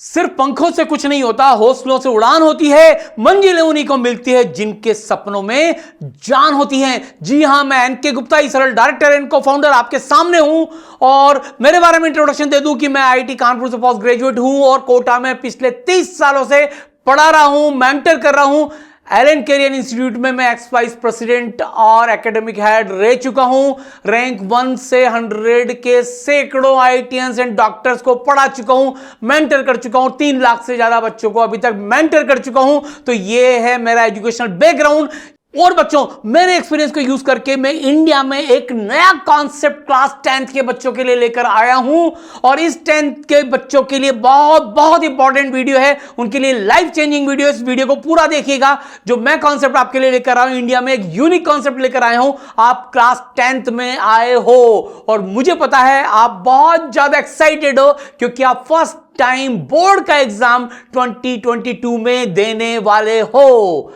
सिर्फ पंखों से कुछ नहीं होता, हौसलों से उड़ान होती है। मंजिलें उन्हीं को मिलती है जिनके सपनों में जान होती है। जी हां, मैं एनके गुप्ता, ई सरल डायरेक्टर एंड को फाउंडर आपके सामने हूं। और मेरे बारे में इंट्रोडक्शन दे दूं कि मैं आईआईटी कानपुर से पोस्ट ग्रेजुएट हूं और कोटा में पिछले 30 सालों से पढ़ा रहा हूं, मेंटर कर रहा हूं। एलन कैरियर इंस्टीट्यूट में मैं एक्स वाइस प्रेसिडेंट और एकेडमिक हेड रह चुका हूं। रैंक 1 से 100 के सैकड़ों आईआईटीएंस एंड डॉक्टर्स को पढ़ा चुका हूं, मेंटर कर चुका हूं। 3 लाख से ज्यादा बच्चों को अभी तक मेंटर कर चुका हूं। तो यह है मेरा एजुकेशनल बैकग्राउंड। और बच्चों, मेरे एक्सपीरियंस को यूज करके मैं इंडिया में एक नया कॉन्सेप्ट क्लास 10th के बच्चों के लिए लेकर आया हूं। और इस 10th के बच्चों के लिए बहुत इंपॉर्टेंट वीडियो है, उनके लिए लाइफ चेंजिंग वीडियो। इस वीडियो को पूरा देखिएगा। जो मैं कॉन्सेप्ट आपके लिए लेकर आया हूं, इंडिया में एक यूनिक कॉन्सेप्ट लेकर आया हूं। आप क्लास 10th में आए हो और मुझे पता है आप बहुत ज्यादा एक्साइटेड हो, क्योंकि आप फर्स्ट टाइम बोर्ड का एग्जाम 2022 में देने वाले हो।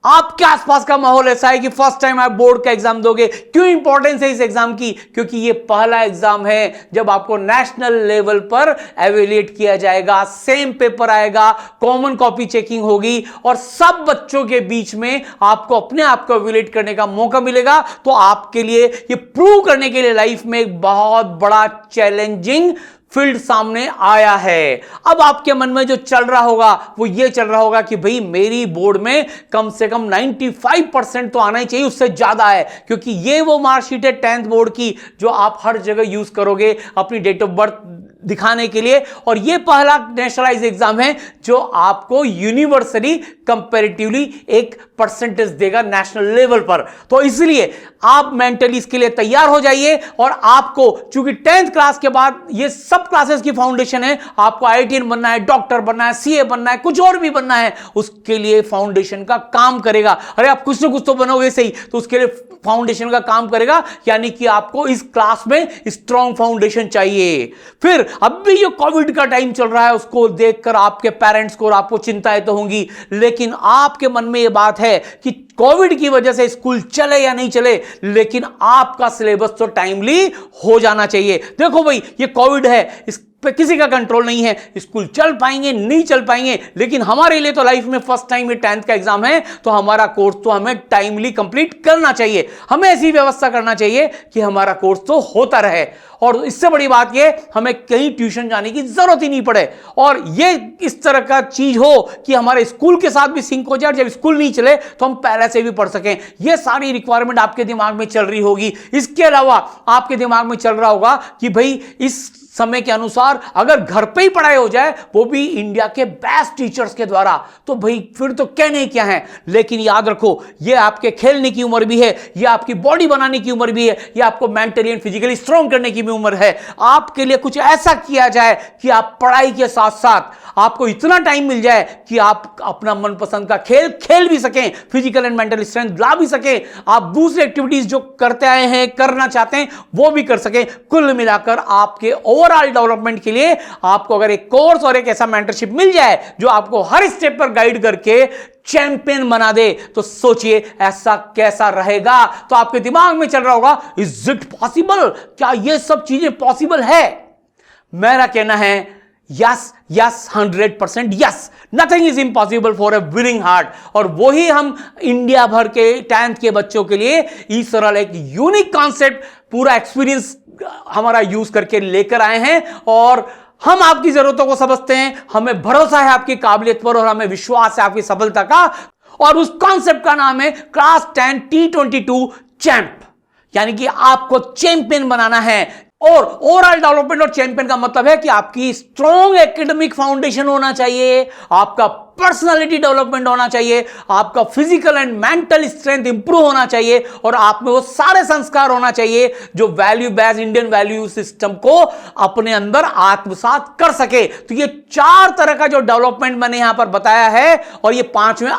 आपके आसपास का माहौल ऐसा है कि फर्स्ट टाइम आप बोर्ड का एग्जाम दोगे। क्यों इंपॉर्टेंस है इस एग्जाम की? क्योंकि ये पहला एग्जाम है जब आपको नेशनल लेवल पर एवेल्युएट किया जाएगा, सेम पेपर आएगा, कॉमन कॉपी चेकिंग होगी और सब बच्चों के बीच में आपको अपने आप को एवेल्युएट करने का मौका मिलेगा। तो आपके लिए ये प्रूव करने के लिए लाइफ में एक बहुत बड़ा चैलेंजिंग फील्ड सामने आया है। अब आपके मन में जो चल रहा होगा वो ये चल रहा होगा कि भाई मेरी बोर्ड में कम से कम 95% तो आना ही चाहिए, उससे ज्यादा है, क्योंकि ये वो मार्कशीट है 10th बोर्ड की जो आप हर जगह यूज करोगे अपनी डेट ऑफ बर्थ दिखाने के लिए। और ये पहला नेशनलाइज एग्जाम है जो आपको यूनिवर्सली कंपैरेटिवली एक परसेंटेज देगा नेशनल लेवल पर। तो इसलिए आप मेंटली इसके लिए तैयार हो जाइए। और आपको चूंकि 10th क्लास के बाद ये सब क्लासेस की फाउंडेशन है, आपको आईआईटीएन बनना है, डॉक्टर बनना है, सीए बनना है, कुछ और भी बनना है, उसके लिए फाउंडेशन का काम करेगा। अरे आप कुछ ना कुछ तो बनोगे सही, तो उसके लिए फाउंडेशन का काम करेगा। यानी कि आपको इस क्लास में स्ट्रॉन्ग फाउंडेशन चाहिए। फिर अब भी जो कोविड का टाइम चल रहा है उसको देखकर आपके पेरेंट्स को और आपको चिंताएं तो होंगी, लेकिन आपके मन में यह बात है कि कोविड की वजह से स्कूल चले या नहीं चले, लेकिन आपका सिलेबस तो टाइमली हो जाना चाहिए। देखो भाई, ये कोविड है, इस पे किसी का कंट्रोल नहीं है, स्कूल चल पाएंगे नहीं चल पाएंगे, लेकिन हमारे लिए तो लाइफ में फर्स्ट टाइम ये 10th का एग्जाम है, तो हमारा कोर्स तो हमें टाइमली कंप्लीट करना चाहिए। हमें ऐसी व्यवस्था करना चाहिए कि हमारा कोर्स तो होता रहे। और इससे बड़ी बात ये, हमें कहीं ट्यूशन जाने की जरूरत ही नहीं पड़े। और ये इस तरह का चीज हो कि हमारे स्कूल के साथ भी सिंक हो जाए, जब स्कूल नहीं चले तो हम पहले से भी पढ़ सकें। ये सारी रिक्वायरमेंट आपके दिमाग में चल रही होगी। इसके अलावा आपके दिमाग में चल रहा होगा कि भाई इस समय के अनुसार अगर घर पे ही पढ़ाई हो जाए, वो भी इंडिया के बेस्ट टीचर्स के द्वारा, तो भाई फिर तो कहने क्या है। लेकिन याद रखो, ये आपके खेलने की उम्र भी है, ये आपकी बॉडी बनाने की उम्र भी है, ये आपको मेंटली एंड फिजिकली स्ट्रॉन्ग करने की भी उम्र है। आपके लिए कुछ ऐसा किया जाए कि आप पढ़ाई के साथ साथ आपको इतना टाइम मिल जाए कि आप अपना मनपसंद का खेल खेल भी सकें, फिजिकल एंड मेंटल स्ट्रेंथ ला भी सकें, आप दूसरी एक्टिविटीज जो करते आए हैं, करना चाहते हैं, वो भी कर सकें। कुल मिलाकर आपके ओवरऑल डेवलपमेंट के लिए आपको अगर एक कोर्स और एक ऐसा मेंटरशिप मिल जाए जो आपको हर स्टेप पर गाइड करके चैंपियन बना दे, तो सोचिए ऐसा कैसा रहेगा। तो आपके दिमाग में चल रहा होगा, इज इट पॉसिबल? क्या ये सब चीजें पॉसिबल है? मेरा कहना है yes, yes, 100% yes. Nothing is impossible for a willing heart. और वही हम इंडिया भर के 10th के बच्चों के लिए ई सरल एक यूनिक कॉन्सेप्ट, पूरा एक्सपीरियंस हमारा यूज करके लेकर आए हैं। और हम आपकी जरूरतों को समझते हैं, हमें भरोसा है आपकी काबिलियत पर और हमें विश्वास है आपकी सफलता का। और उस कॉन्सेप्ट का नाम है क्लास 10 T22 चैंप, यानी कि आपको चैंपियन बनाना है। और ओवरऑल डेवलपमेंट और चैंपियन का मतलब है कि आपकी स्ट्रॉन्ग एकेडमिक फाउंडेशन होना चाहिए, आपका पर्सनालिटी डेवलपमेंट होना चाहिए, आपका physical and mental strength improve होना चाहिए, और आप में वो सारे संस्कार होना चाहिए जो value based Indian value system को अपने अंदर आत्मसात कर सके। तो ये 4 तरह का जो डेवलपमेंट मैंने यहां पर बताया है, और ये 5वें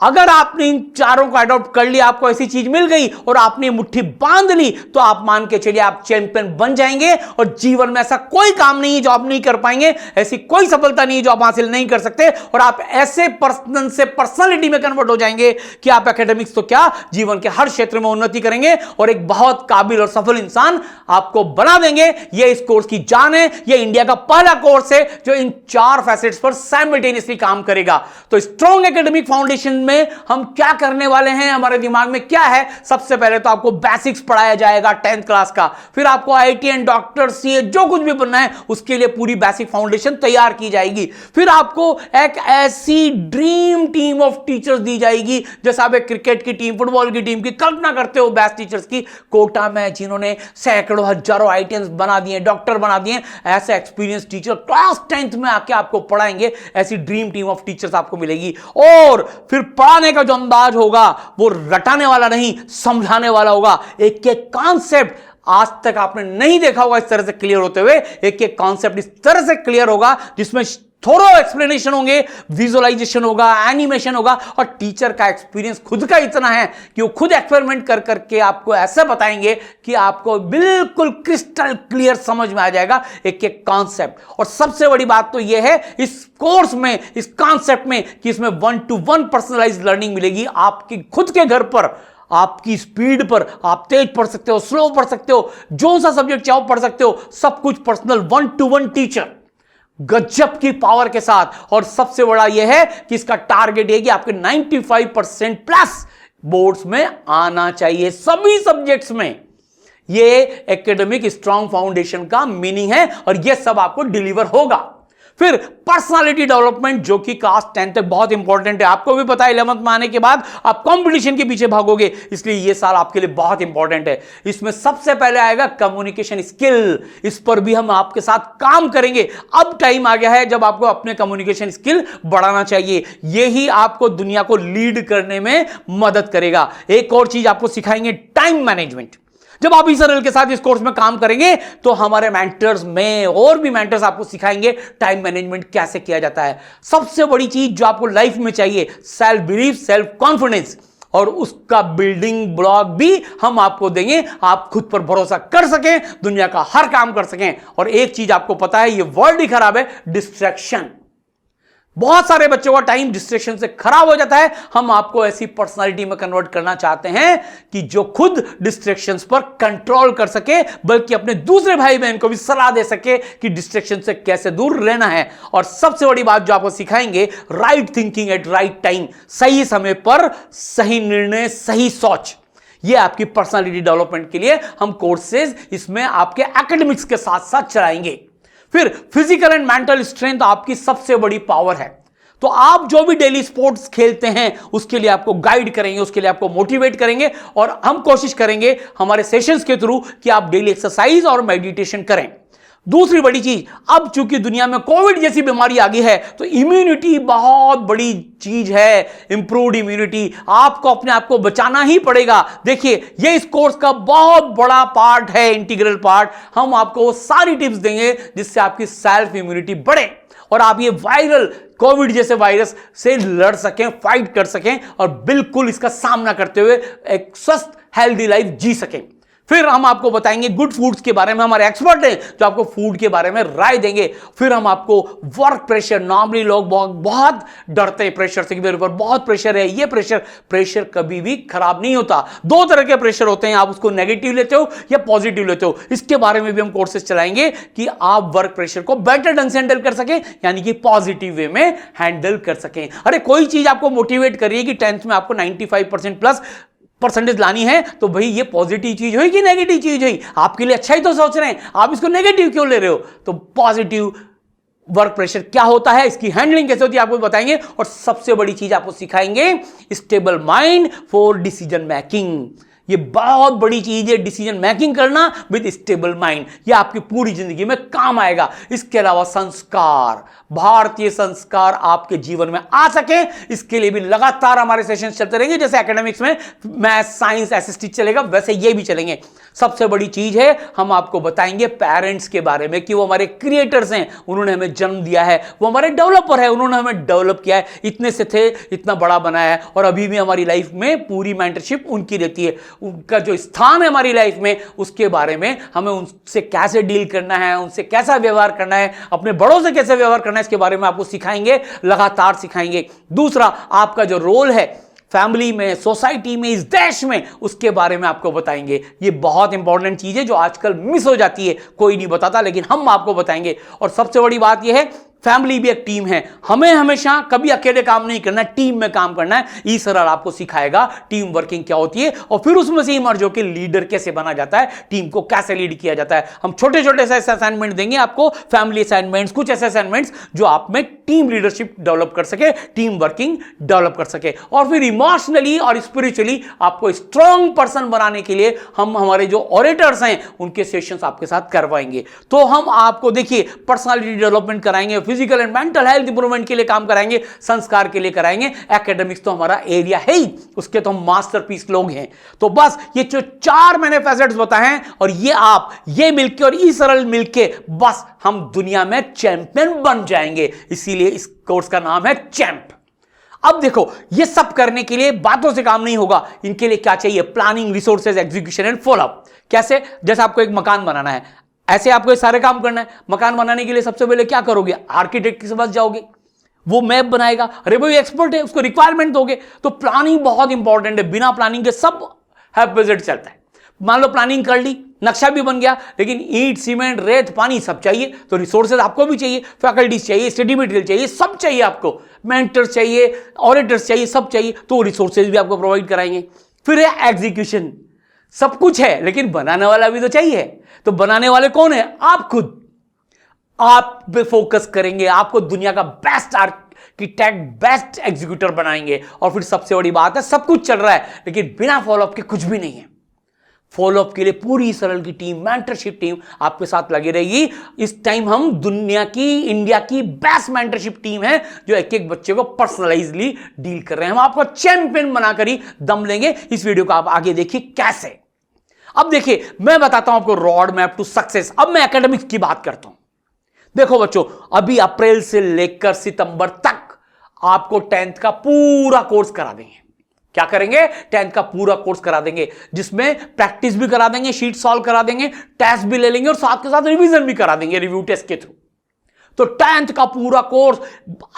अगर आपने इन चारों को अडॉप्ट कर लिया, आपको ऐसी चीज मिल गई और आपने मुट्ठी बांध ली, तो आप मान के चलिए आप चैंपियन बन जाएंगे। और जीवन में ऐसा कोई काम नहीं है जो आप नहीं कर पाएंगे, ऐसी कोई सफलता नहीं है जो आप हासिल नहीं कर सकते। और आप ऐसे पर्सन से पर्सनालिटी में कन्वर्ट हो जाएंगे कि आप एकेडमिक्स तो क्या, जीवन के हर क्षेत्र में उन्नति करेंगे और एक बहुत काबिल और सफल इंसान आपको बना देंगे। यह इस कोर्स की जान है। यह इंडिया का पहला कोर्स है जो इन 4 फैसेट्स पर साइमल्टेनियसली काम करेगा। तो स्ट्रॉन्ग एकेडमिक फाउंडेशन में हम क्या करने वाले हैं, हमारे दिमाग में क्या है। सबसे पहले तो आपको बेसिक्स पढ़ाया जाएगा 10th क्लास का, फिर आपको आईटीएन, डॉक्टर, सीए जो कुछ भी बनना है उसके लिए पूरी बेसिक फाउंडेशन तैयार की जाएगी। फिर आपको एक ऐसी ड्रीम टीम ऑफ टीचर्स दी जाएगी, जैसे आप एक क्रिकेट की टीम, फुटबॉल की टीम की कल्पना करते हो, बेस्ट टीचर्स की कोटा में, जिन्होंने सैकड़ों हजारों आईटीएन बना दिए, डॉक्टर बना दिए। ऐसे एक्सपीरियंस टीचर क्लास 10th में आके आपको पढ़ाएंगे। ऐसी ड्रीम टीम ऑफ टीचर्स आपको मिलेगी। और फिर पढ़ाने का जो अंदाज होगा वो रटाने वाला नहीं, समझाने वाला होगा। एक एक कॉन्सेप्ट आज तक आपने नहीं देखा होगा इस तरह से क्लियर होते हुए। एक एक कॉन्सेप्ट इस तरह से क्लियर होगा जिसमें थोरो एक्सप्लेनेशन होंगे, विजुअलाइजेशन होगा, एनिमेशन होगा। और टीचर का एक्सपीरियंस खुद का इतना है कि वो खुद एक्सपेरिमेंट कर करके आपको ऐसा बताएंगे कि आपको बिल्कुल क्रिस्टल क्लियर समझ में आ जाएगा एक एक कॉन्सेप्ट। और सबसे बड़ी बात तो यह है इस कोर्स में, इस कॉन्सेप्ट में, कि इसमें 1-to-1 पर्सनलाइज्ड लर्निंग मिलेगी आपकी खुद के घर पर, आपकी स्पीड पर। आप तेज पढ़ सकते हो, स्लो पढ़ सकते हो, जो सा सब्जेक्ट चाहो पढ़ सकते हो, सब कुछ पर्सनल 1-to-1 टीचर गजब की पावर के साथ। और सबसे बड़ा यह है कि इसका टारगेट है कि आपके 95% प्लस बोर्ड्स में आना चाहिए, सभी सब्जेक्ट्स में। यह एकेडमिक स्ट्रॉन्ग फाउंडेशन का मीनिंग है और यह सब आपको डिलीवर होगा। फिर पर्सनालिटी डेवलपमेंट, जो कि क्लास 10 तक बहुत इंपॉर्टेंट है। आपको भी पता है 11th में आने के बाद आप कंपटीशन के पीछे भागोगे, इसलिए यह साल आपके लिए बहुत इंपॉर्टेंट है। इसमें सबसे पहले आएगा कम्युनिकेशन स्किल। इस पर भी हम आपके साथ काम करेंगे। अब टाइम आ गया है जब आपको अपने कम्युनिकेशन स्किल बढ़ाना चाहिए। यही आपको दुनिया को लीड करने में मदद करेगा। एक और चीज आपको सिखाएंगे, टाइम मैनेजमेंट। जब आप ईसरएल के साथ इस कोर्स में काम करेंगे तो हमारे मेंटर्स में और भी मेंटर्स आपको सिखाएंगे टाइम मैनेजमेंट कैसे किया जाता है। सबसे बड़ी चीज जो आपको लाइफ में चाहिए, सेल्फ बिलीफ, सेल्फ कॉन्फिडेंस, और उसका बिल्डिंग ब्लॉक भी हम आपको देंगे। आप खुद पर भरोसा कर सकें, दुनिया का हर काम कर सकें। और एक चीज आपको पता है, ये वर्ल्ड ही खराब है, डिस्ट्रैक्शन। बहुत सारे बच्चों का टाइम डिस्ट्रैक्शन से खराब हो जाता है। हम आपको ऐसी पर्सनालिटी में कन्वर्ट करना चाहते हैं कि जो खुद डिस्ट्रैक्शंस पर कंट्रोल कर सके, बल्कि अपने दूसरे भाई बहन को भी सलाह दे सके कि डिस्ट्रैक्शन से कैसे दूर रहना है। और सबसे बड़ी बात जो आपको सिखाएंगे, right thinking at right time, सही समय पर सही निर्णय, सही सोच। ये आपकी पर्सनालिटी डेवलपमेंट के लिए हम कोर्सेज इसमें आपके एकेडमिक्स के साथ साथ चलाएंगे। फिर फिजिकल एंड मेंटल स्ट्रेंथ आपकी सबसे बड़ी पावर है। तो आप जो भी डेली स्पोर्ट्स खेलते हैं उसके लिए आपको गाइड करेंगे, उसके लिए आपको मोटिवेट करेंगे। और हम कोशिश करेंगे हमारे सेशंस के थ्रू कि आप डेली एक्सरसाइज और मेडिटेशन करें। दूसरी बड़ी चीज, अब चूंकि दुनिया में कोविड जैसी बीमारी आ गई है तो इम्यूनिटी बहुत बड़ी चीज है। इंप्रूव्ड इम्यूनिटी, आपको अपने आप को बचाना ही पड़ेगा। देखिए, ये इस कोर्स का बहुत बड़ा पार्ट है, इंटीग्रल पार्ट। हम आपको सारी टिप्स देंगे जिससे आपकी सेल्फ इम्यूनिटी बढ़े और आप ये वायरल कोविड जैसे वायरस से लड़ सकें, फाइट कर सकें और बिल्कुल इसका सामना करते हुए एक स्वस्थ हेल्दी लाइफ जी सकें। फिर हम आपको बताएंगे गुड फूड्स के बारे में, हमारे एक्सपर्ट हैं जो आपको फूड के बारे में राय देंगे। फिर हम आपको वर्क प्रेशर, नॉर्मली लोग बहुत डरते हैं प्रेशर से कि मेरे ऊपर बहुत प्रेशर है। ये प्रेशर कभी भी खराब नहीं होता। 2 तरह के प्रेशर होते हैं, आप उसको नेगेटिव लेते हो या पॉजिटिव लेते हो। इसके बारे में भी हम कोर्सेज चलाएंगे कि आप वर्क प्रेशर को बेटर ढंग से हैंडल कर सकें, यानी कि पॉजिटिव वे में हैंडल कर सकें। अरे कोई चीज आपको मोटिवेट करिए कि 10th में आपको 95% प्लस परसेंटेज लानी है, तो भाई ये पॉजिटिव चीज हुई कि नेगेटिव चीज हुई? आपके लिए अच्छा ही तो सोच रहे हैं, आप इसको नेगेटिव क्यों ले रहे हो? तो पॉजिटिव वर्क प्रेशर क्या होता है, इसकी हैंडलिंग कैसे होती है आपको बताएंगे। और सबसे बड़ी चीज आपको सिखाएंगे, stable mind for decision making. ये बहुत बड़ी चीज है, डिसीजन मेकिंग करना विद स्टेबल माइंड। ये आपकी पूरी जिंदगी में काम आएगा। इसके अलावा संस्कार, भारतीय संस्कार आपके जीवन में आ सके, इसके लिए भी लगातार हमारे सेशन चलते रहेंगे। जैसे एकेडमिक्स में मैथ, साइंस, एसएसटी चलेगा, वैसे ये भी चलेंगे। सबसे बड़ी चीज है, हम आपको बताएंगे पेरेंट्स के बारे में कि वो हमारे क्रिएटर्स हैं, उन्होंने हमें जन्म दिया है, वो हमारे डेवलपर है, उन्होंने हमें डेवलप किया है, इतने से थे, इतना बड़ा बनाया है, और अभी भी हमारी लाइफ में पूरी मेंटरशिप उनकी रहती है। उनका जो स्थान है हमारी लाइफ में, उसके बारे में हमें उनसे कैसे डील करना है, उनसे कैसा व्यवहार करना है, अपने बड़ों से कैसे व्यवहार करना है, इसके बारे में आपको सिखाएंगे, लगातार सिखाएंगे। दूसरा, आपका जो रोल है फैमिली में, सोसाइटी में, इस देश में, उसके बारे में आपको बताएंगे। ये बहुत इंपॉर्टेंट चीज है जो आजकल मिस हो जाती है, कोई नहीं बताता, लेकिन हम आपको बताएंगे। और सबसे बड़ी बात यह है, फैमिली भी एक टीम है, हमें हमेशा कभी अकेले काम नहीं करना है, टीम में काम करना है। ई सरल आपको सिखाएगा टीम वर्किंग क्या होती है, और फिर उसमें से इमर्ज होकर लीडर कैसे बना जाता है, टीम को कैसे लीड किया जाता है। हम छोटे छोटे से असाइनमेंट देंगे आपको, फैमिली असाइनमेंट्स, कुछ ऐसे असाइनमेंट्स जो आप में टीम लीडरशिप डेवलप कर सके, टीम वर्किंग डेवलप कर सके, और फिर इमोशनली और स्पिरिचुअली आपको स्ट्रॉन्ग पर्सन बनाने के लिए हम हमारे जो ऑरेटर्स हैं उनके सेशंस आपके साथ करवाएंगे। तो हम आपको देखिए पर्सनालिटी डेवलपमेंट कराएंगे, physical and mental health improvement के लिए काम कराएंगे, संस्कार के लिए कराएंगे। एकेडमिक्स तो हमारा एरिया है ही, उसके तो हम मास्टरपीस लोग हैं। तो बस ये जो 4 मैंने फैसेट्स बताए हैं, और ये आप ये मिलके और ई सरल मिलके बस हम दुनिया में चैंपियन बन जाएंगे। इसीलिए इस कोर्स का नाम है चैंप। अब देखो, ये सब करने के लिए बातों से काम नहीं होगा, इनके लिए क्या चाहिए? Planning, resources, execution and follow up. कैसे? जैसे आपको एक मकान बनाना है, ऐसे आपको ये सारे काम करना है। मकान बनाने के लिए सबसे पहले क्या करोगे? आर्किटेक्ट के पास जाओगे, वो मैप बनाएगा, अरे भाई एक्सपर्ट है, उसको रिक्वायरमेंट दोगे। तो प्लानिंग बहुत इंपॉर्टेंट है, बिना प्लानिंग के सब हैव बजट चलता है। मान लो प्लानिंग कर ली, नक्शा भी बन गया, लेकिन ईंट, सीमेंट, रेत, पानी सब चाहिए, तो रिसोर्सेज आपको भी चाहिए, फैकल्टीज चाहिए, स्टडी मटेरियल चाहिए, सब चाहिए आपको, मेंटर्स चाहिए, ऑडिटर्स चाहिए, सब चाहिए, तो रिसोर्सेज भी आपको प्रोवाइड कराएंगे। फिर है एग्जीक्यूशन। सब कुछ है, लेकिन बनाने वाला भी तो चाहिए। तो बनाने वाले कौन है? आप खुद। आप पे फोकस करेंगे, आपको दुनिया का बेस्ट आर्किटेक्ट, बेस्ट एग्जीक्यूटर बनाएंगे। और फिर सबसे बड़ी बात है, सब कुछ चल रहा है, लेकिन बिना फॉलोअप के कुछ भी नहीं है। फॉलोअप के लिए पूरी सरल की टीम, मेंटरशिप टीम आपके साथ लगी रहेगी। इस टाइम हम दुनिया की, इंडिया की बेस्ट मेंटरशिप टीम है, जो एक एक बच्चे को पर्सनलाइजली डील कर रहे हैं। हम आपको चैंपियन बनाकर ही दम लेंगे। इस वीडियो को आप आगे देखिए कैसे। अब देखिए, मैं बताता हूं आपको रोड मैप टू सक्सेस। अब मैं एकेडमिक्स की बात करता हूं। देखो बच्चों, अभी अप्रैल से लेकर सितंबर तक आपको 10th का पूरा कोर्स करा देंगे। क्या करेंगे? 10th का पूरा कोर्स करा देंगे, जिसमें प्रैक्टिस भी करा देंगे, शीट सॉल्व करा देंगे, टेस्ट भी ले लेंगे, और साथ के साथ रिवीजन भी करा देंगे रिव्यू टेस्ट के थ्रू। तो 10th का पूरा कोर्स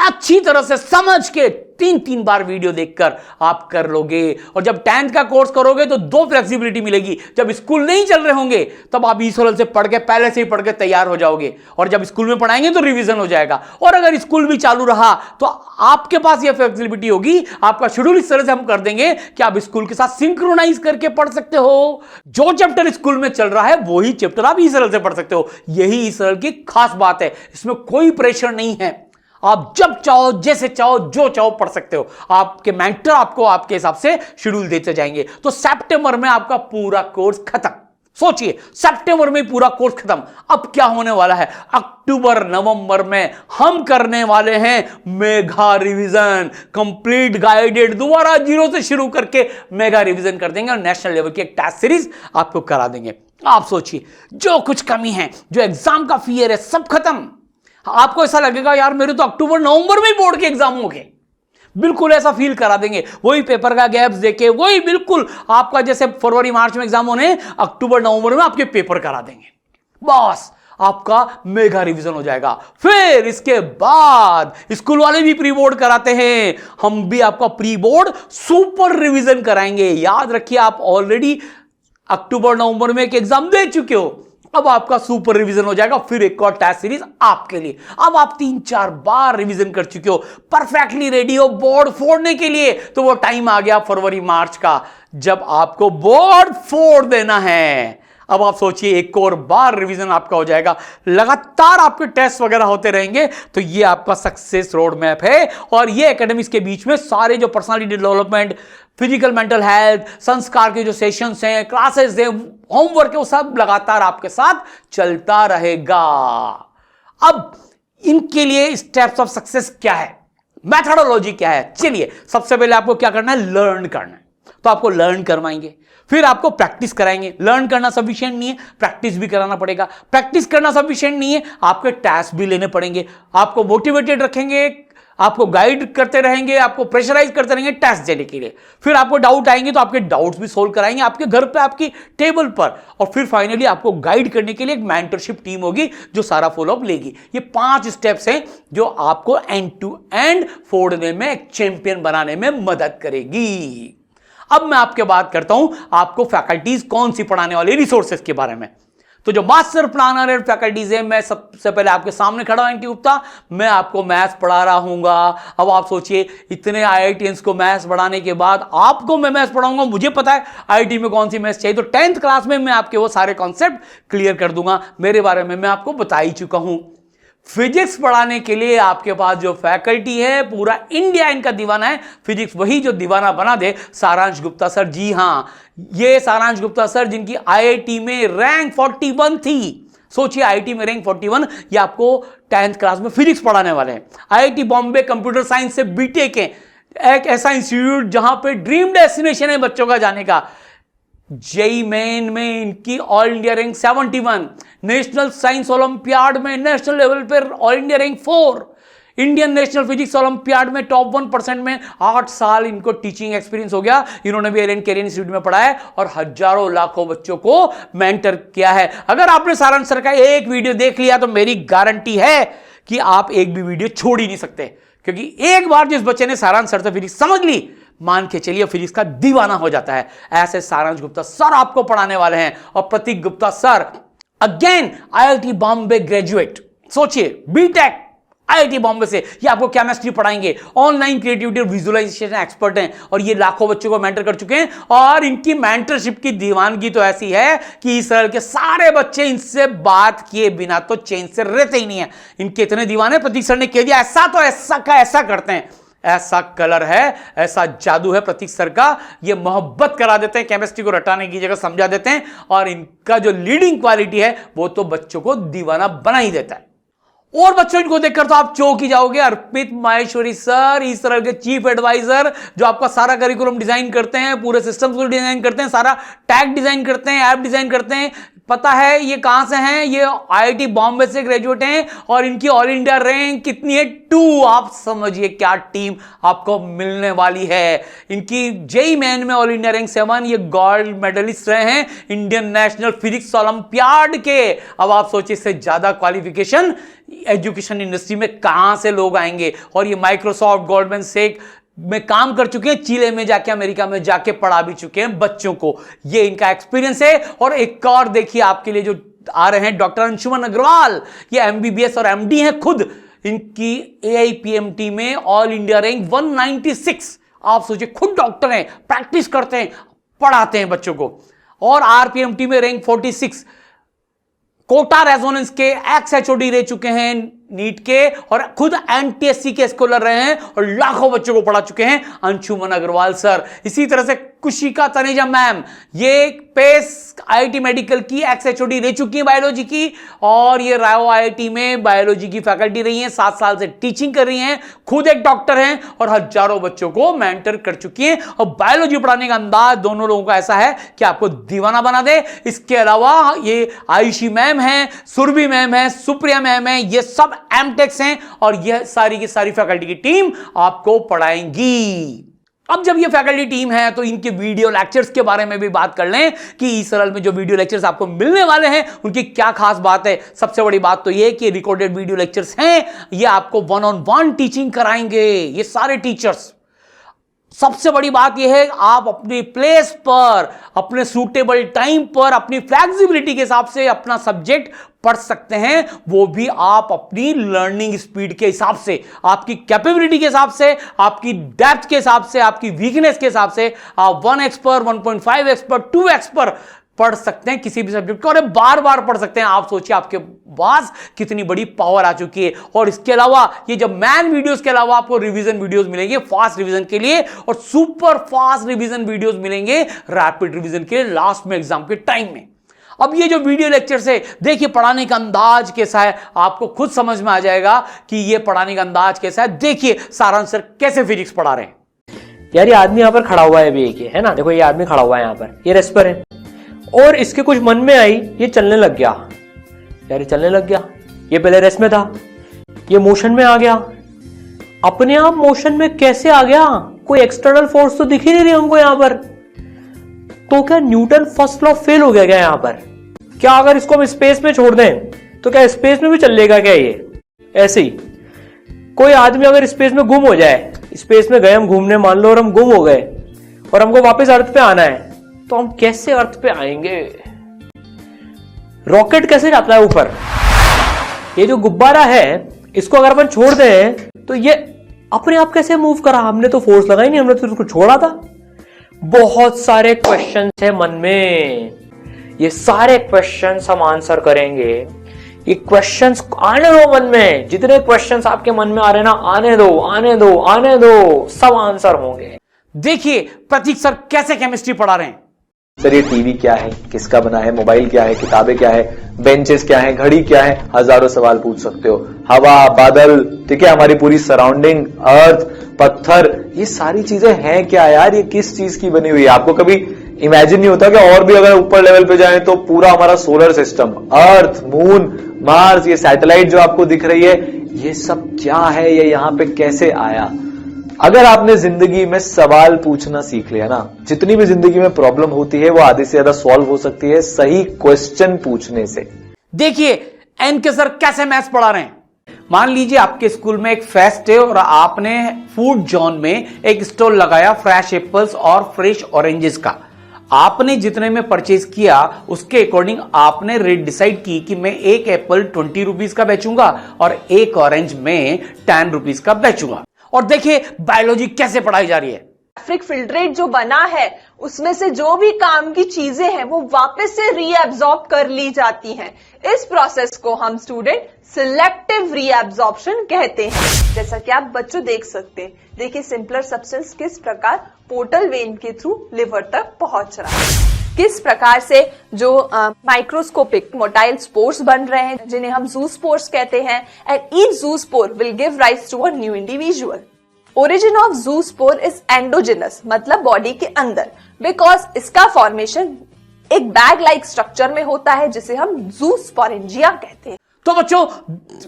अच्छी तरह से समझ के 3-3 बार वीडियो देखकर आप कर लोगे। और जब 10th का कोर्स करोगे तो 2 फ्लेक्सिबिलिटी मिलेगी। जब स्कूल नहीं चल रहे होंगे तब आप ई सरल से पढ़ के, पहले से ही पढ़ के तैयार हो जाओगे, और जब स्कूल में पढ़ाएंगे तो रिवीजन हो जाएगा। और अगर स्कूल भी चालू रहा तो आपके पास यह फ्लेक्सिबिलिटी होगी, आपका शेड्यूल इस तरह से हम कर देंगे कि आप स्कूल के साथ सिंक्रोनाइज करके पढ़ सकते हो। जो चैप्टर स्कूल में चल रहा है वही चैप्टर आप ई सरल से पढ़ सकते हो। यही ई सरल की खास बात है, इसमें कोई प्रेशर नहीं है। आप जब चाहो, जैसे चाहो, जो चाहो पढ़ सकते हो। आपके मेंटर आपको आपके हिसाब से शेड्यूल देते जाएंगे। तो सितंबर में आपका पूरा कोर्स खत्म। सोचिए, सितंबर में पूरा कोर्स खत्म। अब क्या होने वाला है? अक्टूबर नवंबर में हम करने वाले हैं मेगा रिवीजन, कंप्लीट गाइडेड, दोबारा जीरो से शुरू करके मेगा रिवीजन कर देंगे, और नेशनल लेवल की एक टेस्ट सीरीज आपको करा देंगे। आप सोचिए, जो कुछ कमी है, जो एग्जाम का फियर है, सब खत्म। आपको ऐसा लगेगा यार मेरे तो अक्टूबर नवंबर में बोर्ड के एग्जाम हो गए, बिल्कुल ऐसा फील करा देंगे। वही पेपर का गैप्स देके, वही बिल्कुल आपका जैसे फरवरी मार्च में एग्जाम होने, अक्टूबर नवंबर में आपके पेपर करा देंगे। बस आपका मेगा रिवीजन हो जाएगा। फिर इसके बाद स्कूल वाले भी प्री बोर्ड कराते हैं, हम भी आपका प्री बोर्ड सुपर रिवीजन कराएंगे। याद रखिए, आप ऑलरेडी अक्टूबर नवंबर में एक एग्जाम दे चुके हो, अब आपका सुपर रिवीजन हो जाएगा। फिर एक और टेस्ट सीरीज आपके लिए। अब आप 3-4 बार रिवीजन कर चुके हो, परफेक्टली रेडी हो बोर्ड फोड़ने के लिए। तो वो टाइम आ गया फरवरी मार्च का, जब आपको बोर्ड फोड़ देना है। अब आप सोचिए एक और बार रिवीजन आपका हो जाएगा, लगातार आपके टेस्ट वगैरह होते रहेंगे, तो ये आपका सक्सेस रोड मैप है। और ये एकेडमिक्स के बीच में सारे जो personality development, physical mental health, संस्कार के जो सेशंस हैं, क्लासेस हैं, होमवर्क है, वो सब लगातार आपके साथ चलता रहेगा। अब इनके लिए स्टेप्स ऑफ सक्सेस क्या है, मेथोडोलॉजी क्या है, चलिए सबसे पहले आपको क्या करना है, लर्न करना है। तो आपको लर्न करवाएंगे, फिर आपको प्रैक्टिस कराएंगे। लर्न करना सफिशिएंट नहीं है, प्रैक्टिस भी कराना पड़ेगा। प्रैक्टिस करना सफिशिएंट नहीं है, आपके टेस्ट भी लेने पड़ेंगे। आपको मोटिवेटेड रखेंगे, आपको गाइड करते रहेंगे, आपको प्रेशराइज करते रहेंगे टेस्ट देने के लिए। फिर आपको डाउट आएंगे तो आपके डाउट्स भी सोल्व कराएंगे आपके घर पे, आपकी टेबल पर। और फिर फाइनली आपको गाइड करने के लिए एक मेंटरशिप टीम होगी जो सारा फॉलोअप लेगी। ये 5 स्टेप्स हैं जो आपको एंड टू एंड फोड़ने में, एक चैंपियन बनाने में मदद करेगी। अब मैं आपके बात करता हूं आपको फैकल्टीज कौन सी पढ़ाने वाली, रिसोर्सेज के बारे में। तो जो मास्टर प्लानर एंड फैकल्टीज है, मैं सबसे पहले आपके सामने खड़ा हूं, एनके गुप्ता। मैं आपको मैथ्स पढ़ा रहा हूंगा। अब आप सोचिए, इतने आईआईटीएंस को मैथ्स पढ़ाने के बाद आपको मैं मैथ्स पढ़ाऊंगा। मुझे पता है आईआईटी में कौन सी मैथ्स चाहिए, तो 10th क्लास में मैं आपके वो सारे कॉन्सेप्ट क्लियर कर दूंगा। मेरे बारे में मैं आपको बता ही चुका हूं। फिजिक्स पढ़ाने के लिए आपके पास जो फैकल्टी है, पूरा इंडिया इनका दीवाना है। फिजिक्स वही जो दीवाना बना दे, सारांश गुप्ता सर। जी हां, ये सारांश गुप्ता सर जिनकी आईआईटी में रैंक 41 थी। सोचिए, आईआईटी में रैंक 41, ये आपको 10th क्लास में फिजिक्स पढ़ाने वाले हैं। आईआईटी बॉम्बे कंप्यूटर साइंस से बीटेक है, एक ऐसा इंस्टीट्यूट जहां पे ड्रीम डेस्टिनेशन है बच्चों का जाने का। जेई मेन में इनकी all India rank 71, national science olympiad में नेशनल लेवल पर all India rank 4, Indian national physics olympiad में टॉप 1% में 8 साल इनको टीचिंग एक्सपीरियंस हो गया। इन्होंने भी एलन कैरियर इंस्टीट्यूट में पढ़ा है और हजारों लाखों बच्चों को मेंटर किया है। अगर आपने सारांश सर का एक वीडियो देख लिया तो मेरी गारंटी है कि आप एक भी वीडियो छोड़ ही नहीं सकते, क्योंकि एक बार जिस बच्चे ने सारांश सर से फिजिक्स समझ ली, मान के चलिए फिजिक्स का दीवाना हो जाता है। ऐसे सारांश गुप्ता सर आपको पढ़ाने वाले हैं। और Prateek Gupta sir again IIT Bombay graduate, सोचिए बीटेक आईआईटी बॉम्बे से, ये आपको केमिस्ट्री पढ़ाएंगे। ऑनलाइन क्रिएटिविटी और विजुअलाइजेशन एक्सपर्ट हैं और ये लाखों बच्चों को मेंटर कर चुके हैं। और इनकी मेंटरशिप की दीवानगी तो ऐसी है कि इस साल के सारे बच्चे इनसे बात किए बिना तो चैन से रहते ही नहीं है। इनके इतने दीवाने, प्रतीक सर ने कह दिया ऐसा तो ऐसा का ऐसा करते हैं, ऐसा कलर है, ऐसा जादू है प्रतीक सर का। ये मोहब्बत करा देते हैं, केमिस्ट्री को रटाने की जगह समझा देते हैं। और इनका जो लीडिंग क्वालिटी है वो तो बच्चों को दीवाना बना ही देता है। और बच्चों इनको देखकर तो आप चौंक ही जाओगे। अर्पित माहेश्वरी सर, इस तरह के चीफ एडवाइजर जो आपका सारा करिकुलम डिजाइन करते हैं, पूरे सिस्टम को डिजाइन करते हैं, सारा टैग डिजाइन करते हैं, ऐप डिजाइन करते हैं। पता है ये कहां से हैं? ये आईआईटी बॉम्बे से ग्रेजुएट हैं और इनकी ऑल इंडिया रैंक कितनी है? 2। आप समझिए क्या टीम आपको मिलने वाली है। इनकी जेई मेन में ऑल इंडिया रैंक 7, ये गोल्ड मेडलिस्ट रहे हैं इंडियन नेशनल फिजिक्स ओलंपियाड के। अब आप सोचिए इससे ज्यादा क्वालिफिकेशन एजुकेशन इंडस्ट्री में कहां से लोग आएंगे। और ये माइक्रोसॉफ्ट, गोल्डमैन सेक में काम कर चुके हैं, चिले में जाके, अमेरिका में जाके पढ़ा भी चुके हैं बच्चों को। ये इनका एक्सपीरियंस है। और एक और देखिए आपके लिए जो आ रहे हैं, डॉक्टर अंशुमन अग्रवाल, ये एमबीबीएस और एमडी हैं खुद। इनकी एआईपीएमटी में ऑल इंडिया रैंक 196। आप सोचिए, खुद डॉक्टर हैं, प्रैक्टिस करते हैं, पढ़ाते हैं बच्चों को। और आरपीएमटी में रैंक 46, कोटा रेजोनेंस के एक्स एचओडी रह चुके हैं नीट के, और खुद एनटीएससी के स्कॉलर रहे हैं और लाखों बच्चों को पढ़ा चुके हैं अंशुमन अग्रवाल सर। इसी तरह से कुशिका तनेजा मैम, ये पेस आईआईटी मेडिकल की एक्स एचओडी रह चुकी है बायोलॉजी की, और ये रायो आईआईटी में बायोलॉजी की फैकल्टी रही हैं, 7 साल से टीचिंग कर रही हैं, खुद एक डॉक्टर हैं और हजारों बच्चों को मेंटर कर चुकी हैं। और बायोलॉजी पढ़ाने का अंदाज दोनों लोगों का ऐसा है कि आपको दीवाना बना दे। इसके अलावा ये आयुषी मैम है, सुरभि मैम है, सुप्रिया मैम है, ये सब एमटेक्स हैं और यह सारी की सारी फैकल्टी की टीम आपको पढ़ाएंगी। अब जब ये फैकल्टी टीम है तो इनके वीडियो लेक्चर्स के बारे में भी बात कर लें कि ई-सरल में जो वीडियो लेक्चर्स आपको मिलने वाले हैं उनकी क्या खास बात है। सबसे बड़ी बात तो ये कि रिकॉर्डेड वीडियो लेक्चर्स हैं, ये आपको 1-on-1 टीचिंग कराएंगे ये सारे टीचर्स। सबसे बड़ी बात यह है, आप अपनी प्लेस पर, अपने सूटेबल टाइम पर, अपनी फ्लेक्सिबिलिटी के हिसाब से अपना सब्जेक्ट पढ़ सकते हैं, वो भी आप अपनी लर्निंग स्पीड के हिसाब से, आपकी कैपेबिलिटी के हिसाब से, आपकी डेप्थ के हिसाब से, आपकी वीकनेस के हिसाब से। आप 1x पर, 1.5x पर, 2x पर पढ़ सकते हैं किसी भी सब्जेक्ट को, और बार बार पढ़ सकते हैं। आप सोचिए आपके पास कितनी बड़ी पावर आ चुकी है। और इसके अलावा ये जब मैन वीडियोस के अलावा आपको रिवीजन वीडियोस मिलेंगे फास्ट रिवीजन के लिए, और सुपर फास्ट रिवीजन वीडियोस मिलेंगे रैपिड रिवीजन के लिए लास्ट में एग्जाम के टाइम में। अब ये जो वीडियो लेक्चर है, देखिए पढ़ाने का अंदाज कैसा है, आपको खुद समझ में आ जाएगा कि ये पढ़ाने का अंदाज कैसा है। देखिए सारांश सर कैसे फिजिक्स पढ़ा रहे हैं। यार ये आदमी यहाँ पर खड़ा हुआ है अभी, एक है ना, देखो ये आदमी खड़ा हुआ है यहाँ पर, ये रेस्ट पर है, और इसके कुछ मन में आई, ये चलने लग गया। यार ये चलने लग गया, ये पहले रेस्ट में था, ये मोशन में आ गया। अपने आप मोशन में कैसे आ गया? कोई एक्सटर्नल फोर्स तो दिख ही नहीं रही हमको यहाँ पर। तो क्या न्यूटन फर्स्ट लॉ फेल हो गया क्या यहाँ पर? क्या अगर इसको हम स्पेस में छोड़ दें तो क्या स्पेस में भी चल लेगा क्या ये? ऐसे ही कोई आदमी अगर स्पेस में गुम हो जाए, स्पेस में गए हम घूमने, मान लो, और हम गुम हो गए और हमको वापस अर्थ पे आना है, तो हम कैसे अर्थ पे आएंगे? रॉकेट कैसे जाता है ऊपर? ये जो गुब्बारा है इसको अगर अपन छोड़ दें तो ये अपने आप कैसे मूव करा? हमने तो फोर्स लगाई नहीं, हमने तो उसको छोड़ा था। बहुत सारे क्वेश्चंस है मन में, ये सारे क्वेश्चंस हम आंसर करेंगे। ये क्वेश्चंस आने दो मन में, जितने क्वेश्चंस आपके मन में आ रहे हैं ना, आने दो आने दो आने दो, सब आंसर होंगे। देखिए प्रतीक सर कैसे केमिस्ट्री पढ़ा रहे हैं। सर ये टीवी क्या है, किसका बना है, मोबाइल क्या है, किताबें क्या है, बेंचेस क्या है, घड़ी क्या है, हजारों सवाल पूछ सकते हो। हवा, बादल, ठीक है, हमारी पूरी सराउंडिंग, अर्थ, पत्थर, ये सारी चीजें हैं क्या यार, ये किस चीज की बनी हुई है? आपको कभी इमेजिन नहीं होता कि और भी अगर ऊपर लेवल पे जाए तो पूरा हमारा सोलर सिस्टम, अर्थ, मून, मार्स, ये सैटेलाइट जो आपको दिख रही है, ये सब क्या है, ये यहां पे कैसे आया? अगर आपने जिंदगी में सवाल पूछना सीख लिया ना, जितनी भी जिंदगी में प्रॉब्लम होती है वो आधे से ज्यादा सॉल्व हो सकती है सही क्वेश्चन पूछने से। देखिए एनके सर कैसे मैथ्स पढ़ा रहे हैं। मान लीजिए आपके स्कूल में एक फेस्ट है और आपने फूड जोन में एक स्टॉल लगाया फ्रेश एप्पल्स और फ्रेश ऑरेंजेस का। आपने जितने में परचेज किया उसके अकॉर्डिंग आपने रेट डिसाइड की कि मैं एक एप्पल 20 रुपीज का बेचूंगा और एक ऑरेंज में 10 रुपीज का बेचूंगा। और देखिए बायोलॉजी कैसे पढ़ाई जा रही है। ग्राफिक फिल्ट्रेट जो बना है उसमें से जो भी काम की चीजें हैं वो वापस से रीएब्सॉर्ब कर ली जाती हैं। इस प्रोसेस को हम स्टूडेंट सिलेक्टिव रीएब्सॉर्प्शन कहते हैं। जैसा कि आप बच्चों देख सकते हैं, देखिए सिंपलर सब्सटेंस किस प्रकार पोर्टल वेन के थ्रू लिवर तक पहुंच रहा है, किस प्रकार से जो माइक्रोस्कोपिक मोटाइल स्पोर्स बन रहे हैं जिन्हें हम ज़ूस्पोर्स कहते हैं, and each zoospore will give rise to a new individual. Origin of zoospore is endogenous, मतलब बॉडी के अंदर, बिकॉज इसका फॉर्मेशन एक बैग लाइक स्ट्रक्चर में होता है जिसे हम ज़ूस्पोरेंजिया कहते हैं। तो बच्चों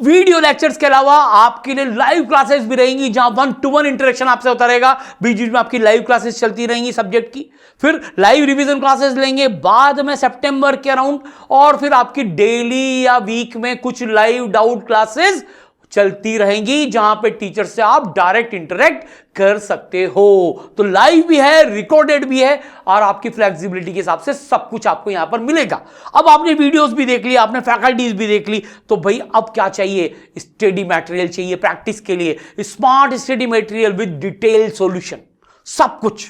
वीडियो लेक्चर्स के अलावा आपके लिए लाइव क्लासेस भी रहेंगी जहां 1-to-1 इंटरेक्शन आपसे होता रहेगा। बीच बीच में आपकी लाइव क्लासेस चलती रहेंगी सब्जेक्ट की, फिर लाइव रिवीजन क्लासेस लेंगे बाद में सितंबर के अराउंड, और फिर आपकी डेली या वीक में कुछ लाइव डाउट क्लासेस चलती रहेंगी जहां पे टीचर से आप डायरेक्ट इंटरेक्ट कर सकते हो। तो लाइव भी है, रिकॉर्डेड भी है, और आपकी फ्लेक्सिबिलिटी के हिसाब से सब कुछ आपको यहां पर मिलेगा। अब आपने वीडियोस भी देख ली, आपने फैकल्टीज भी देख ली, तो भाई अब क्या चाहिए? स्टडी मटेरियल चाहिए प्रैक्टिस के लिए, smart study material with detail solution, सब कुछ।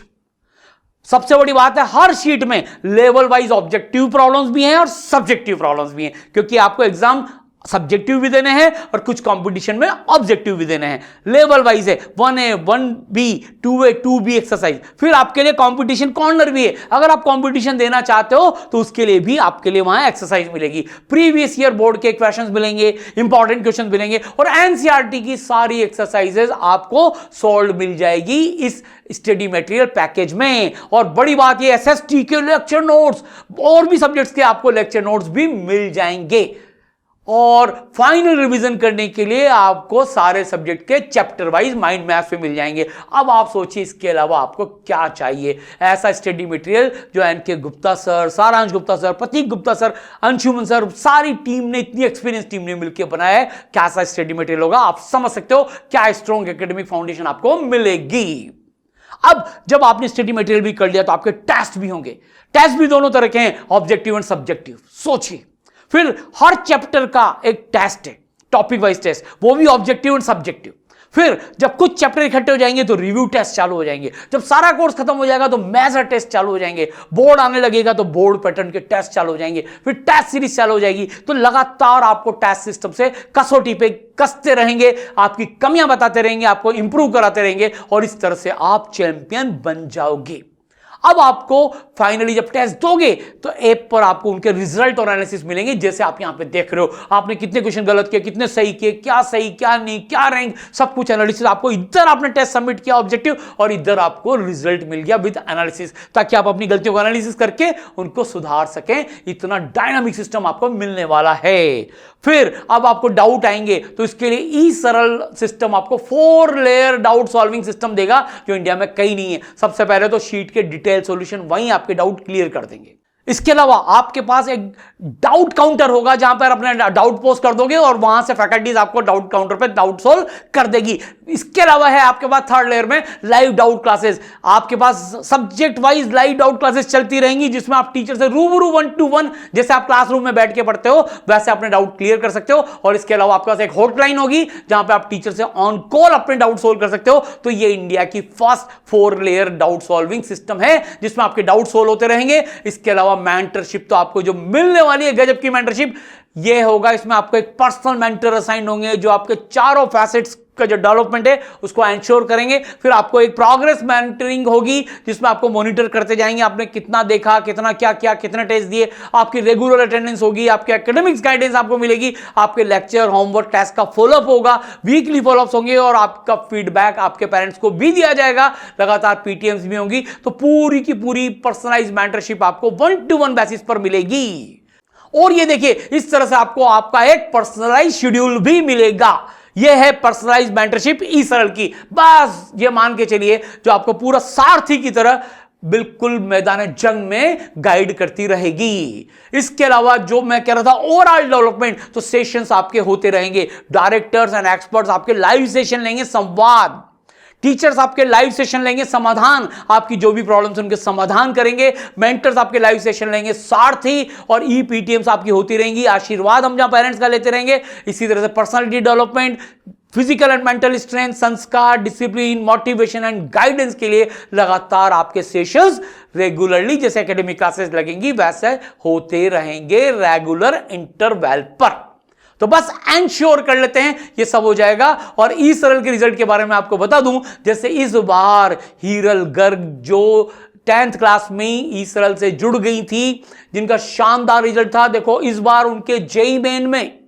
सबसे बड़ी बात है हर शीट में लेवल वाइज ऑब्जेक्टिव प्रॉब्लम्स भी हैं और सब्जेक्टिव प्रॉब्लम्स भी हैं, क्योंकि आपको एग्जाम सब्जेक्टिव भी देने हैं और कुछ कंपटीशन में ऑब्जेक्टिव भी देने हैं। लेवल वाइज है 1A 1B 2A 2B exercise, फिर आपके लिए कंपटीशन कॉर्नर भी है। अगर आप कंपटीशन देना चाहते हो तो उसके लिए भी आपके लिए वहां एक्सरसाइज मिलेगी, प्रीवियस ईयर बोर्ड के क्वेश्चंस मिलेंगे, इंपॉर्टेंट क्वेश्चंस मिलेंगे, और एनसीईआरटी की सारी एक्सरसाइजेज आपको सॉल्व मिल जाएगी इस स्टडी मटेरियल पैकेज में। और बड़ी बात ये एसएसटी के लेक्चर नोट्स और भी सब्जेक्ट्स के आपको लेक्चर नोट्स भी मिल जाएंगे, और फाइनल रिवीजन करने के लिए आपको सारे सब्जेक्ट के चैप्टर वाइज माइंड मैप्स पे मिल जाएंगे। अब आप सोचिए इसके अलावा आपको क्या चाहिए? ऐसा स्टडी मटेरियल जो एनके गुप्ता सर, सारांश गुप्ता सर, प्रतीक गुप्ता सर, अंशुमन सर, सारी टीम ने, इतनी एक्सपीरियंस टीम ने मिलकर बनाया है। कैसा स्टडी मटेरियल होगा आप समझ सकते हो, क्या स्ट्रॉन्ग एकेडमिक फाउंडेशन आपको मिलेगी। अब जब आपने स्टडी मटेरियल भी कर लिया तो आपके टेस्ट भी होंगे। टेस्ट भी दोनों तरह के हैं, ऑब्जेक्टिव एंड सब्जेक्टिव। सोचिए, फिर हर चैप्टर का एक टेस्ट है, टॉपिक वाइज टेस्ट, वो भी ऑब्जेक्टिव एंड सब्जेक्टिव। फिर जब कुछ चैप्टर इकट्ठे हो जाएंगे तो रिव्यू टेस्ट चालू हो जाएंगे, जब सारा कोर्स खत्म हो जाएगा तो मेजर टेस्ट चालू हो जाएंगे, बोर्ड आने लगेगा तो बोर्ड पैटर्न के टेस्ट चालू हो जाएंगे, फिर टेस्ट सीरीज चालू हो जाएगी। तो लगातार आपको टेस्ट सिस्टम से कसौटी पे कसते रहेंगे, आपकी कमियां बताते रहेंगे, आपको इंप्रूव कराते रहेंगे और इस तरह से आप चैंपियन बन जाओगे। अब आपको फाइनली जब टेस्ट दोगे तो ऐप पर आपको उनके रिजल्ट और एनालिसिस मिलेंगे, जैसे आप यहां पे देख रहे हो, आपने कितने क्वेश्चन गलत किए, कितने सही किए, क्या सही क्या नहीं, क्या रैंक, सब कुछ एनालिसिस। आपको इधर आपने टेस्ट सबमिट किया ऑब्जेक्टिव और इधर आपको रिजल्ट मिल गया विद एनालिसिस, ताकि आप अपनी गलतियों को एनालिसिस करके उनको सुधार सकें। इतना डायनामिक सिस्टम आपको मिलने वाला है। फिर अब आपको डाउट आएंगे तो इसके लिए ई सरल सिस्टम आपको 4 लेयर डाउट सॉल्विंग सिस्टम देगा, जो इंडिया में कहीं नहीं है। सबसे पहले तो शीट के डिटेल सॉल्यूशन वहीं आपके डाउट क्लियर कर देंगे। इसके अलावा आपके पास एक डाउट काउंटर होगा, जहां पर अपने डाउट पोस्ट कर दोगे और वहां से फैकल्टीज आपको डाउट काउंटर पे डाउट सोल्व कर देगी। इसके अलावा है आपके पास 3rd लेयर में लाइव डाउट क्लासेस। आपके पास subject wise live doubt classes चलती रहेंगी, जिसमें आप टीचर से रूबरू 1-to-1 जैसे आप क्लासरूम में बैठ के पढ़ते हो वैसे अपने डाउट क्लियर कर सकते हो। और इसके अलावा आपके पास एक हॉटलाइन होगी जहां पे आप टीचर से ऑन कॉल अपने डाउट सोल्व कर सकते हो। तो ये इंडिया की first 4 layer doubt solving system है, जिसमें आपके डाउट सोल्व होते रहेंगे। इसके अलावा मेंटरशिप तो आपको जो मिलने वाली है गजब की मेंटरशिप ये होगा। इसमें आपको एक पर्सनल मेंटर असाइन होंगे, जो आपके चारों फैसेट्स का जो डेवलपमेंट है उसको एंश्योर करेंगे। फिर आपको एक प्रोग्रेस मेंटरिंग होगी, जिसमें आपको मॉनिटर करते जाएंगे, आपने कितना देखा, कितना क्या किया, कितने टेस्ट दिए। आपकी रेगुलर अटेंडेंस होगी, आपके एकेडमिक्स गाइडेंस आपको मिलेगी, आपके लेक्चर, होमवर्क, टेस्ट का फॉलोअप होगा, वीकली फॉलोअप्स होंगे और आपका फीडबैक आपके पेरेंट्स को भी दिया जाएगा। लगातार पीटीएम्स भी होंगी। तो पूरी की पूरी पर्सनलाइज मेंटरशिप आपको 1-to-1 बेसिस पर मिलेगी। और ये देखिए, इस तरह से आपको आपका एक पर्सनलाइज शेड्यूल भी मिलेगा। यह है पर्सनलाइज मेंटरशिप ई सरल की। बस ये मान के चलिए, जो आपको पूरा सारथी की तरह बिल्कुल मैदान जंग में गाइड करती रहेगी। इसके अलावा जो मैं कह रहा था ओवरऑल डेवलपमेंट, तो सेशंस आपके होते रहेंगे। डायरेक्टर्स एंड एक्सपर्ट्स आपके लाइव सेशन लेंगे, संवाद। टीचर्स आपके लाइव सेशन लेंगे, समाधान, आपकी जो भी प्रॉब्लम्स उनके समाधान करेंगे। मेंटर्स आपके लाइव सेशन लेंगे, सारथी और ई पीटीएम्स आपकी होती रहेंगी। आशीर्वाद हम जहां पेरेंट्स का लेते रहेंगे। इसी तरह से personality development, physical and mental strength, संस्कार, डिसिप्लिन, मोटिवेशन एंड गाइडेंस के लिए लगातार आपके सेशंस रेगुलरली जैसे एकेडमिक क्लासेस लगेंगी वैसे होते रहेंगे रेगुलर इंटरवल पर। तो बस एंश्योर कर लेते हैं ये सब हो जाएगा। और ई सरल के रिजल्ट के बारे में आपको बता दूं, जैसे इस बार हीरल गर्ग जो 10th क्लास में ई सरल से जुड़ गई थी, जिनका शानदार रिजल्ट था। देखो इस बार उनके जेईई मेन में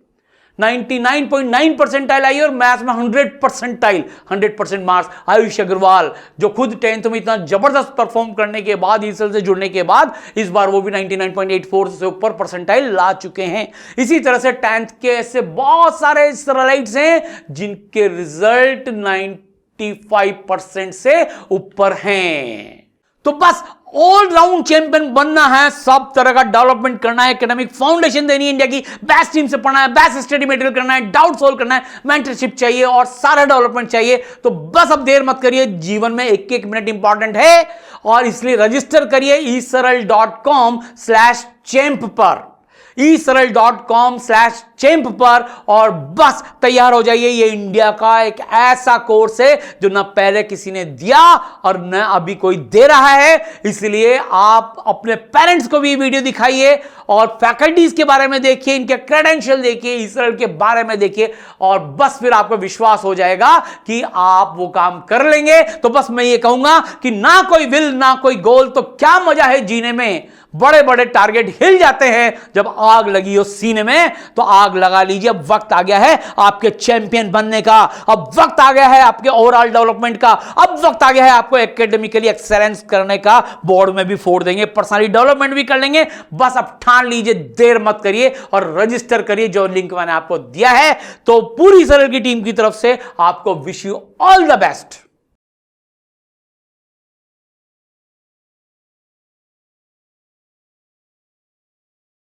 99.9 परसेंटाइल आई और मैथ्स में 100% मार्क्स। आयुष अग्रवाल जो खुद 10th में इतना जबरदस्त परफॉर्म करने के बाद, ईसल से जुड़ने के बाद, इस बार वो भी 99.84 से ऊपर परसेंटाइल ला चुके हैं। इसी तरह से 10th के ऐसे बहुत सारे सरलाइट्स हैं जिनके रिजल्ट 95% से ऊपर हैं। तो बस ऑलराउंड चैंपियन बनना है, सब तरह का डेवलपमेंट करना है, एकेडमिक फाउंडेशन देनी है, इंडिया की बेस्ट टीम से पढ़ना है, बेस्ट स्टडी मटेरियल करना है, डाउट सोल्व करना है, मेंटरशिप चाहिए और सारा डेवलपमेंट चाहिए। तो बस अब देर मत करिए, जीवन में एक एक मिनट इंपॉर्टेंट है और इसलिए रजिस्टर करिए eSaral.com/champ पर, eSaral.com/champ पर और बस तैयार हो जाइए। ये इंडिया का एक ऐसा कोर्स है जो ना पहले किसी ने दिया और न अभी कोई दे रहा है। इसलिए आप अपने पेरेंट्स को भी वीडियो दिखाइए और फैकल्टीज के बारे में देखिए, इनके क्रेडेंशियल देखिए, eSaral के बारे में देखिए और बस फिर आपको विश्वास हो जाएगा कि आप वो काम कर लेंगे। तो बस मैं ये कहूंगा कि ना कोई विल ना कोई गोल, तो क्या मजा है जीने में। बड़े बड़े टारगेट हिल जाते हैं जब आग लगी हो सीने में, तो आग लगा लीजिए। अब वक्त आ गया है आपके चैंपियन बनने का, अब वक्त आ गया है आपके ओवरऑल डेवलपमेंट का, अब वक्त आ गया है आपको एकेडमिकली एक्सेलेंस करने का। बोर्ड में भी फोड़ देंगे, पर्सनली डेवलपमेंट भी कर लेंगे। बस अब ठान लीजिए, देर मत करिए और रजिस्टर करिए जो लिंक मैंने आपको दिया है। तो पूरी सरल की टीम की तरफ से आपको wish you all the best.